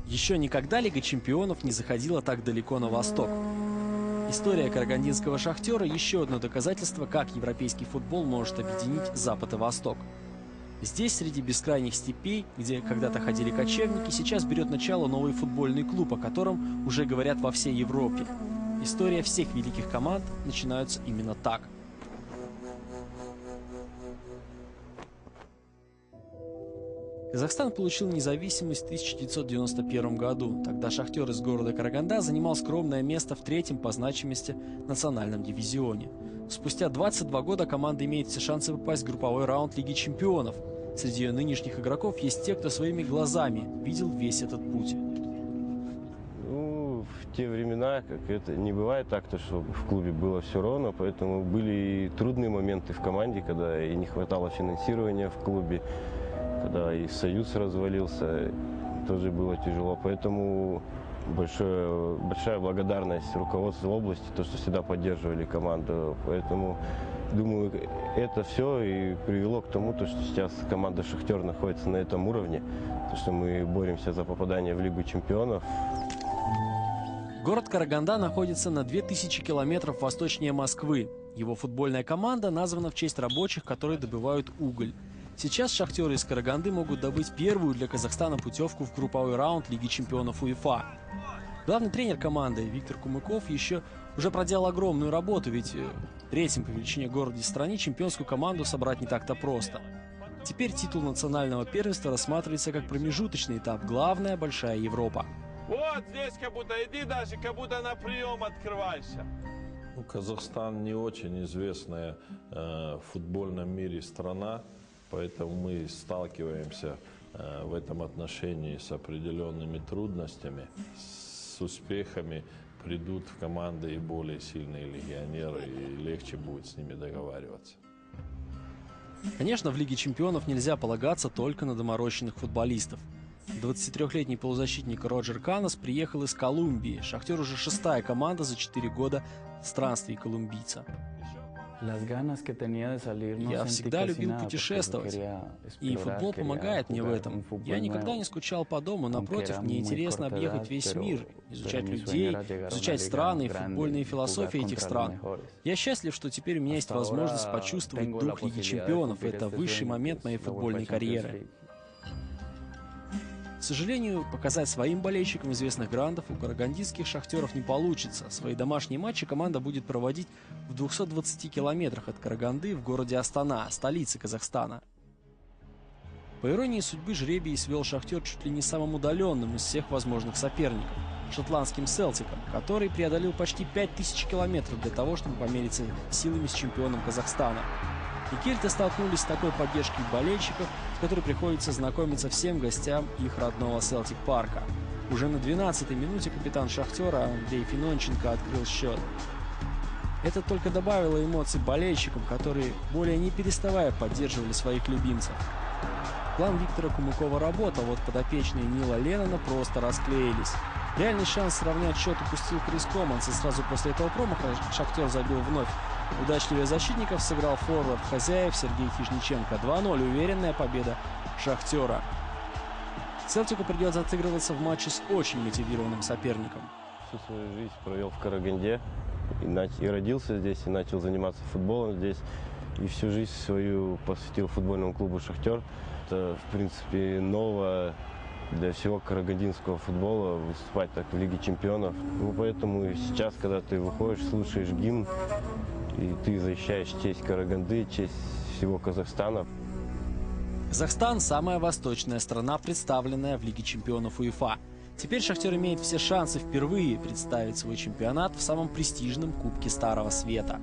Еще никогда Лига чемпионов не заходила так далеко на восток. История карагандинского «Шахтера» – еще одно доказательство, как европейский футбол может объединить Запад и Восток. Здесь, среди бескрайних степей, где когда-то ходили кочевники, сейчас берет начало новый футбольный клуб, о котором уже говорят во всей Европе. История всех великих команд начинается именно так. Казахстан получил независимость в 1991 году. Тогда «Шахтер» из города Караганда занимал скромное место в третьем по значимости национальном дивизионе. Спустя 22 года команда имеет все шансы попасть в групповой раунд Лиги чемпионов. Среди ее нынешних игроков есть те, кто своими глазами видел весь этот путь. В те времена, как это не бывает так, что в клубе было все ровно, поэтому были и трудные моменты в команде, когда и не хватало финансирования в клубе, когда и союз развалился, тоже было тяжело. Поэтому большая благодарность руководству области, то, что всегда поддерживали команду. Поэтому, думаю, это все и привело к тому, что сейчас команда «Шахтер» находится на этом уровне, то, что мы боремся за попадание в Лигу чемпионов. Город Караганда находится на 2000 километров восточнее Москвы. Его футбольная команда названа в честь рабочих, которые добывают уголь. Сейчас «Шахтеры» из Караганды могут добыть первую для Казахстана путевку в групповой раунд Лиги чемпионов УЕФА. Главный тренер команды Виктор Кумыков уже проделал огромную работу, ведь в третьем по величине городе в стране чемпионскую команду собрать не так-то просто. Теперь титул национального первенства рассматривается как промежуточный этап, главная большая Европа. Вот здесь как будто иди даже, как будто на прием открывайся. Казахстан не очень известная в футбольном мире страна, поэтому мы сталкиваемся в этом отношении с определенными трудностями. С успехами придут в команды и более сильные легионеры, и легче будет с ними договариваться. Конечно, в Лиге чемпионов нельзя полагаться только на доморощенных футболистов. 23-летний полузащитник Роджер Канос приехал из Колумбии. «Шахтер» уже шестая команда за 4 года странствий колумбийца. Я всегда любил путешествовать, и футбол помогает мне в этом. Я никогда не скучал по дому, напротив, мне интересно объехать весь мир, изучать людей, изучать страны и футбольные философии этих стран. Я счастлив, что теперь у меня есть возможность почувствовать дух Лиги чемпионов, и это высший момент моей футбольной карьеры. К сожалению, показать своим болельщикам известных грандов у карагандинских «Шахтеров» не получится. Свои домашние матчи команда будет проводить в 220 километрах от Караганды в городе Астана, столице Казахстана. По иронии судьбы, жребий свел «Шахтер» чуть ли не самым удаленным из всех возможных соперников – шотландским «Селтиком», который преодолел почти 5000 километров для того, чтобы помериться силами с чемпионом Казахстана. И кельты столкнулись с такой поддержкой болельщиков, с которой приходится знакомиться всем гостям их родного Селтик-парка. Уже на 12-й минуте капитан «Шахтера» Андрей Финонченко открыл счет. Это только добавило эмоций болельщикам, которые, более не переставая, поддерживали своих любимцев. План Виктора Кумыкова работал, вот подопечные Нила Леннона просто расклеились. Реальный шанс сравнять счет упустил Крис Команс, и сразу после этого промаха «Шахтер» забил вновь. Удачливее защитников сыграл форвард хозяев Сергей Хижниченко. 2-0. Уверенная победа «Шахтера». «Селтику» придется отыгрываться в матче с очень мотивированным соперником. Всю свою жизнь провел в Караганде, и родился здесь, и начал заниматься футболом здесь. И всю жизнь свою посвятил футбольному клубу «Шахтер». Это, в принципе, новое для всего карагандинского футбола выступать так в Лиге чемпионов. Поэтому сейчас, когда ты выходишь, слушаешь гимн, и ты защищаешь честь Караганды, честь всего Казахстана. Казахстан – самая восточная страна, представленная в Лиге чемпионов УЕФА. Теперь «Шахтер» имеет все шансы впервые представить свой чемпионат в самом престижном Кубке Старого Света.